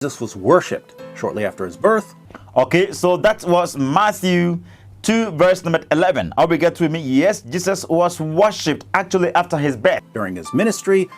Jesus was worshipped shortly after his birth. Okay, so that was Matthew 2, verse number 11. I'll be get with me. Yes, Jesus was worshipped actually after his birth. During his ministry,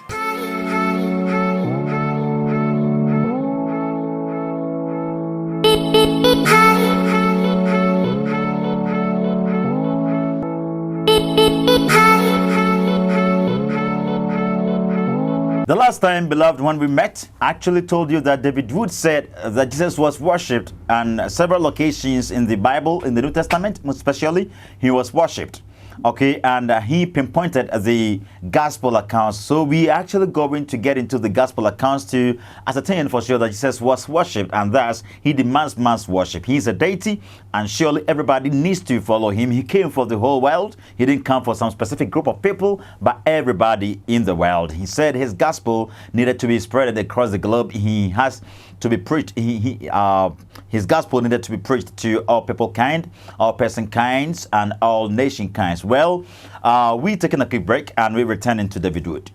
the last time, beloved, when we met, I actually told you that David Wood said that Jesus was worshipped on several occasions in the Bible, in the New Testament, most especially, he was worshipped. Okay, and he pinpointed the gospel accounts. So we actually going to get into the gospel accounts to ascertain for sure that Jesus was worshipped, and thus he demands man's worship. He is a deity, and surely everybody needs to follow him. He came for the whole world. He didn't come for some specific group of people, but everybody in the world. He said his gospel needed to be spread across the globe. He has to be preached. His gospel needed to be preached to all people kind, all person kinds, and all nation kinds. Well, we're taking a quick break and we're returning to David Wood.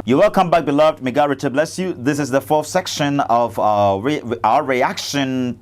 You're welcome back, beloved. May God richly bless you. This is the fourth section of our reaction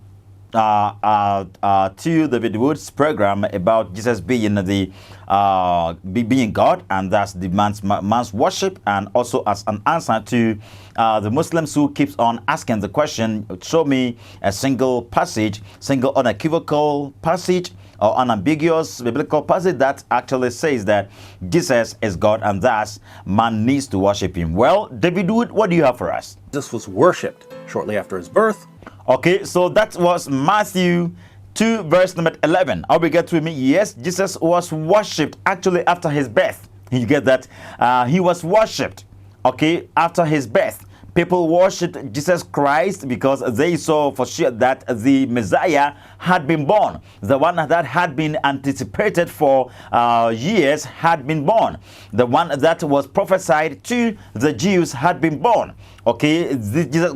to David Wood's program about Jesus being being God, and thus demands man's worship, and also as an answer to the Muslims who keeps on asking the question, show me a single passage, single unequivocal passage or unambiguous biblical passage that actually says that Jesus is God and thus man needs to worship him. Well, David Wood, what do you have for us? Jesus was worshipped shortly after his birth. Okay, so that was Matthew 2, verse number 11. I'll be get with me. Yes, Jesus was worshipped actually after his birth. You get that? He was worshipped, okay, after his birth. People worshipped Jesus Christ because they saw for sure that the Messiah had been born. The one that had been anticipated for years had been born. The one that was prophesied to the Jews had been born. Okay,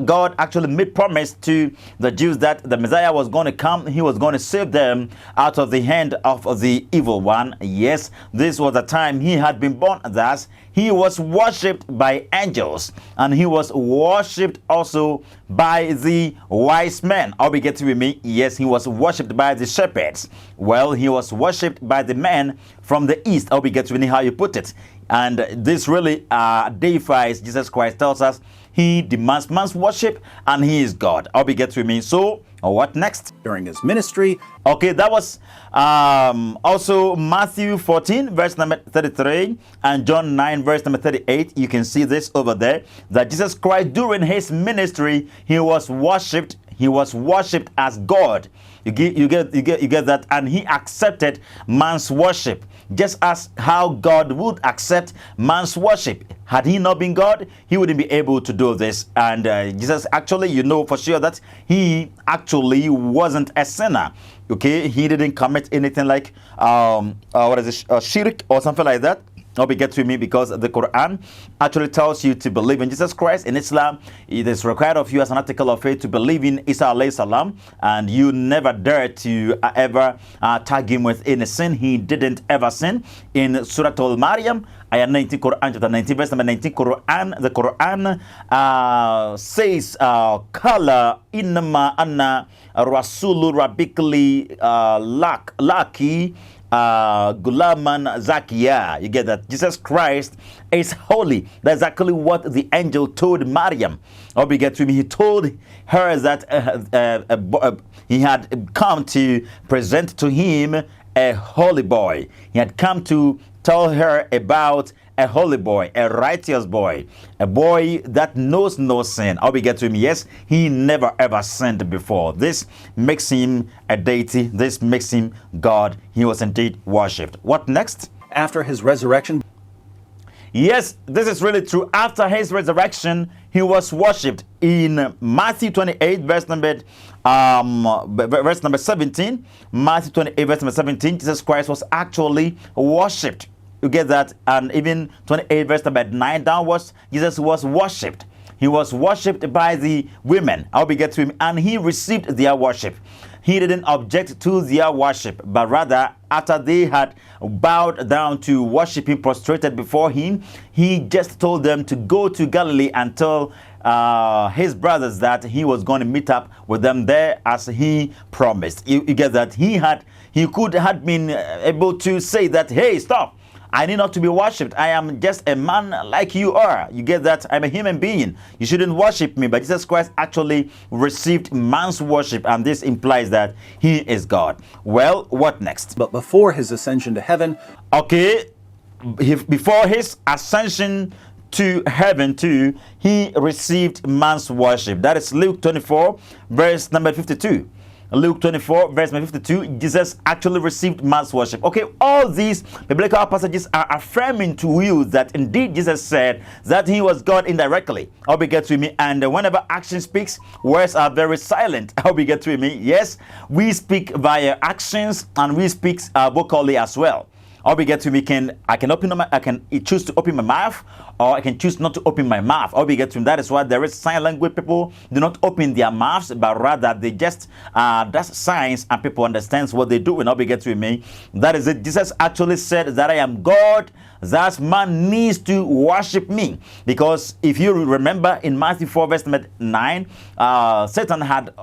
God actually made promise to the Jews that the Messiah was going to come. He was going to save them out of the hand of the evil one. Yes, this was the time he had been born. Thus, he was worshipped by angels, and he was worshipped also by the wise men. Are we getting with me? Yes, he was worshipped by the shepherds. Well, he was worshipped by the men from the east. Are we getting with me how you put it? And this really deifies Jesus Christ, tells us he demands man's worship and he is God. I'll be getting with me. So, what next? During his ministry. Okay, that was also Matthew 14, verse number 33, and John 9, verse number 38. You can see this over there, that Jesus Christ during his ministry, he was worshipped. He was worshipped as God. You get that, and he accepted man's worship, just as how God would accept man's worship. Had he not been God, he wouldn't be able to do this. And Jesus actually, you know for sure that he actually wasn't a sinner. Okay, he didn't commit anything like shirk or something like that. I'll be get to me, because the Quran actually tells you to believe in Jesus Christ. In Islam, it is required of you as an article of faith to believe in Isa alayhi salam, and you never dare to ever tag him with any sin. He didn't ever sin. In Surah Al-Maryam, ayah 19, Quran chapter 19, verse number 19, the Quran says, Kala innama anna rasulu rabbikli laki Gulaman Zakiya. You get that? Jesus Christ is holy. That's exactly what the angel told Maryam. Or we get to me, he told her that he had come to present to him a holy boy. He had come to tell her about a holy boy, a righteous boy, a boy that knows no sin. I'll be get to him. Yes, he never ever sinned before. This makes him a deity. This makes him God. He was indeed worshipped. What next? After his resurrection. Yes, this is really true. After his resurrection, he was worshipped. In Matthew 28, verse number 17, Matthew 28, verse number 17, Jesus Christ was actually worshipped. You get that? And even 28 verse number 9 downwards, Jesus was worshipped. he was worshipped by the women. I'll be get to him, and he received their worship. He didn't object to their worship, but rather, after they had bowed down to worship him, prostrated before him, he just told them to go to Galilee and tell his brothers that he was going to meet up with them there as he promised. You get that? He could have been able to say that, hey, stop. I need not to be worshipped. I am just a man like you are. You get that? I'm a human being. You shouldn't worship me. But Jesus Christ actually received man's worship, and this implies that he is God. Well, what next? But before his ascension to heaven, Okay, before his ascension to heaven too, he received man's worship. That is Luke 24, verse number 52. Luke 24, verse 52, Jesus actually received man's worship. Okay, all these biblical passages are affirming to you that indeed Jesus said that he was God indirectly. I'll be get to me. And whenever action speaks, words are very silent. I'll be get to me. Yes, we speak via actions and we speak vocally as well. Or we get to I can choose to open my mouth, or I can choose not to open my mouth. Or we get to that is why there is sign language. People do not open their mouths, but rather they just that's signs, and people understand what they do. And I'll be get to me. That is it. Jesus actually said that I am God. That man needs to worship me, because if you remember in Matthew 4 verse 9, Satan had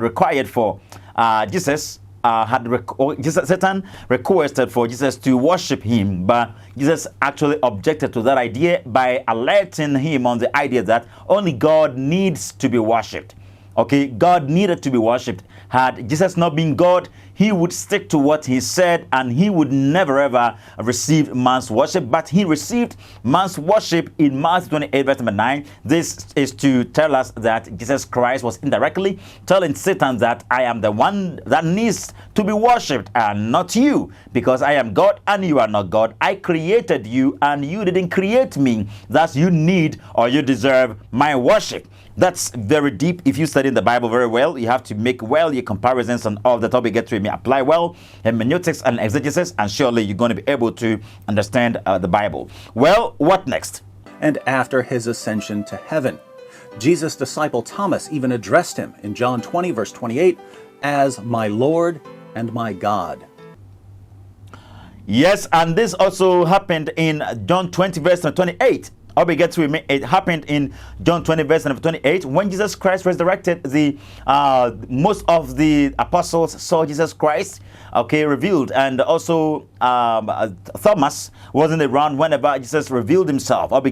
required for Jesus. Satan requested for Jesus to worship him, but Jesus actually objected to that idea by alerting him on the idea that only God needs to be worshipped. Okay, God needed to be worshipped. Had Jesus not been God, he would stick to what he said, and he would never ever receive man's worship. But he received man's worship in Matthew 28 verse number 9. This is to tell us that Jesus Christ was indirectly telling Satan that I am the one that needs to be worshipped and not you, because I am God and you are not God. I created you and you didn't create me. Thus you need or you deserve my worship. That's very deep. If you study the Bible very well, you have to make well your comparisons on all the topic get to me. Apply well hermeneutics and exegesis, and surely you're going to be able to understand the Bible. Well, what next? and after his ascension to heaven. Jesus' disciple Thomas even addressed him in John 20, verse 28, as my Lord and my God. Yes, and this also happened in John 20, verse 28. It happened in John 20, verse 28. When Jesus Christ resurrected, most of the apostles saw Jesus Christ, revealed. And also Thomas wasn't around whenever Jesus revealed himself. He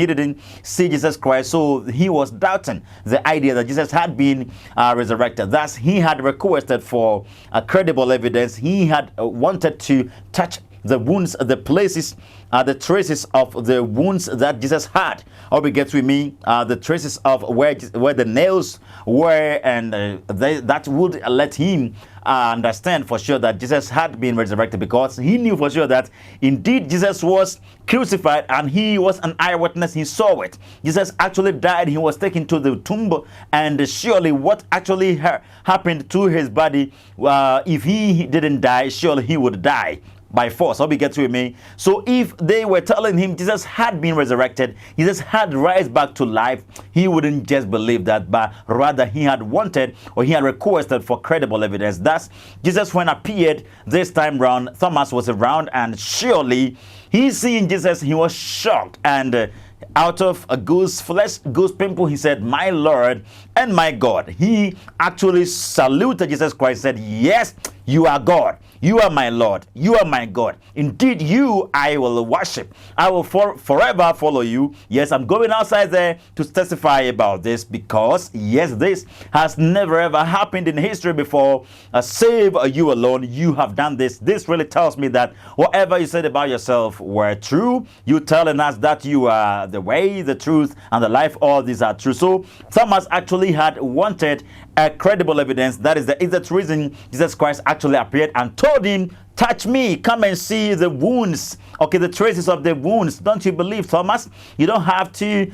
didn't see Jesus Christ, so he was doubting the idea that Jesus had been resurrected. Thus, he had requested for credible evidence. He had wanted to touch the wounds, the places, the traces of the wounds that Jesus had. The traces of where the nails were, and that would let him understand for sure that Jesus had been resurrected, because he knew for sure that indeed Jesus was crucified and he was an eyewitness. He saw it. Jesus actually died. He was taken to the tomb, and surely what actually happened to his body, if he didn't die, surely he would die by force. So if they were telling him Jesus had been resurrected, Jesus had rise back to life, he wouldn't just believe that, but rather he had wanted, or he had requested for credible evidence. Thus, Jesus, when appeared this time round, Thomas was around, and surely he seeing Jesus, he was shocked, and out of a goose pimple, he said, my Lord and my God. He actually saluted Jesus Christ, said, yes, you are God. You are my Lord. You are my God. Indeed, you I will worship. I will forever follow you. Yes, I'm going outside there to testify about this, because, yes, this has never ever happened in history before. Save you alone. You have done this. This really tells me that whatever you said about yourself were true. You telling us that you are the way, the truth, and the life. All these are true. So Thomas actually had wanted a credible evidence. That is the exact reason Jesus Christ actually appeared and told him, touch me, come and see the wounds, the traces of the wounds. Don't you believe, Thomas? You don't have to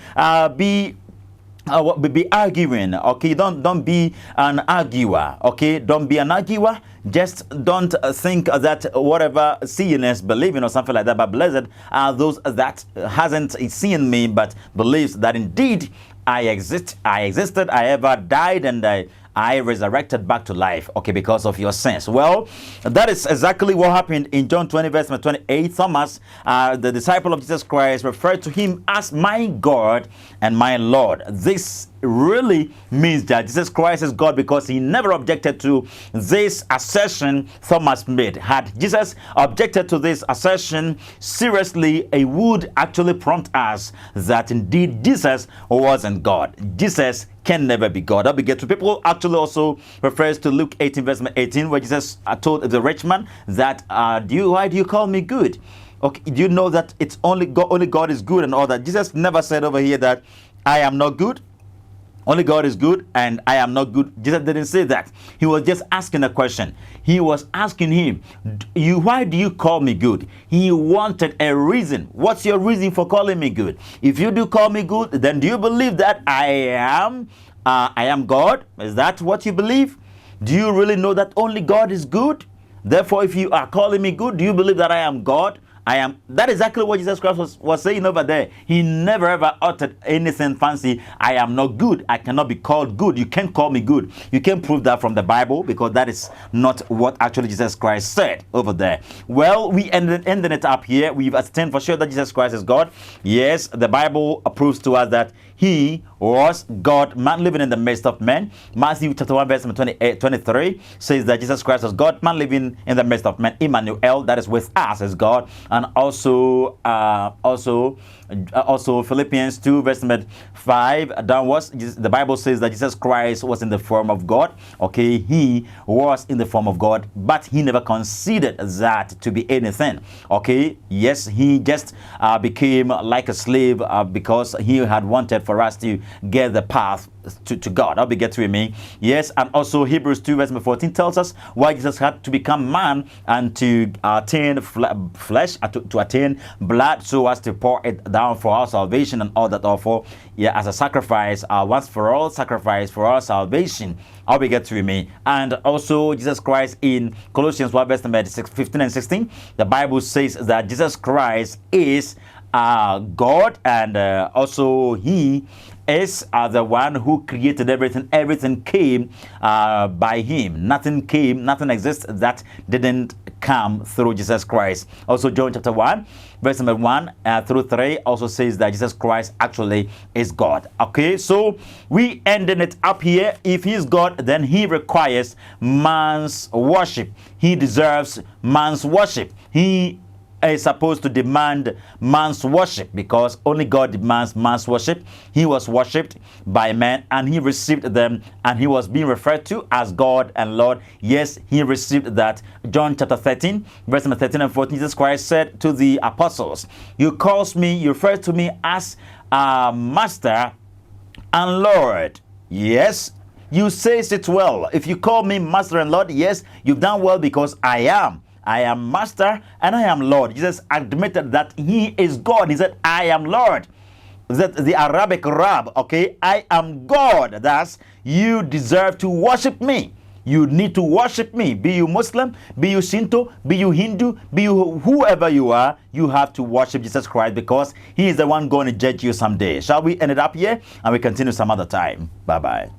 be be arguing. Okay, don't be an arguer. Okay, don't be an arguer. Just don't think that whatever seeing is believing or something like that. But blessed are those that hasn't seen me but believes that indeed I exist, I existed, I ever died, and I resurrected back to life, okay, because of your sins. Well, that is exactly what happened in John 20, verse 28. Thomas, the disciple of Jesus Christ, referred to him as my God and my Lord. This really means that Jesus Christ is God, because he never objected to this assertion Thomas made. Had Jesus objected to this assertion seriously, it would actually prompt us that indeed Jesus wasn't God. Jesus can never be God. I'll be get to people actually also refers to Luke 18 verse 18, where Jesus told the rich man that why do you call me good? Okay, do you know that it's only God is good and all that? Jesus never said over here that I am not good. Only God is good and I am not good. Jesus didn't say that. He was just asking a question. He was asking him, why do you call me good? He wanted a reason. What's your reason for calling me good? If you do call me good, then do you believe that I am God? Is that what you believe? Do you really know that only God is good? Therefore, if you are calling me good, do you believe that I am God? That is exactly what Jesus Christ was saying over there. He never ever uttered anything fancy. I am not good. I cannot be called good. You can't call me good. You can't prove that from the Bible, because that is not what actually Jesus Christ said over there. Well, we ended it up here. We've ascertained for sure that Jesus Christ is God. Yes, the Bible proves to us that he was God, man living in the midst of men. Matthew chapter 1 verse 23 says that Jesus Christ was God, man living in the midst of men. Emmanuel, that is with us, is God. And also Philippians 2 verse 5 downwards, the Bible says that Jesus Christ was in the form of God. Okay, he was in the form of God, but he never considered that to be anything. Okay, yes, he just became like a slave because he had wanted for us to get the path to God. I'll be get to me. Yes, and also Hebrews 2 verse 14 tells us why Jesus had to become man and to attain flesh, to attain blood, so as to pour it down for our salvation and all that, all for as a sacrifice, once for all sacrifice for our salvation. I'll be get to me. And also Jesus Christ in Colossians 1 verse 15 and 16, the Bible says that Jesus Christ is God, and also he is the one who created everything. Everything came by him. Nothing exists that didn't come through Jesus Christ. Also John chapter 1 verse 1 through 3 also says that Jesus Christ actually is God. Okay, so we ending it up here. If he's God, then he requires man's worship. He deserves man's worship. He is supposed to demand man's worship, because only God demands man's worship. He was worshipped by men and he received them, and he was being referred to as God and Lord. Yes, he received that. John chapter 13 verse 13 and 14, Jesus Christ said to the apostles, you refer to me as Master and Lord. Yes, you says it well. If you call me Master and Lord, yes, you've done well, because I am Master and I am Lord. Jesus admitted that he is God. He said, I am Lord. That the Arabic Rab, okay, I am God. Thus, you deserve to worship me. You need to worship me. Be you Muslim, be you Shinto, be you Hindu, be you whoever you are, you have to worship Jesus Christ, because he is the one going to judge you someday. Shall we end it up here and we continue some other time? Bye-bye.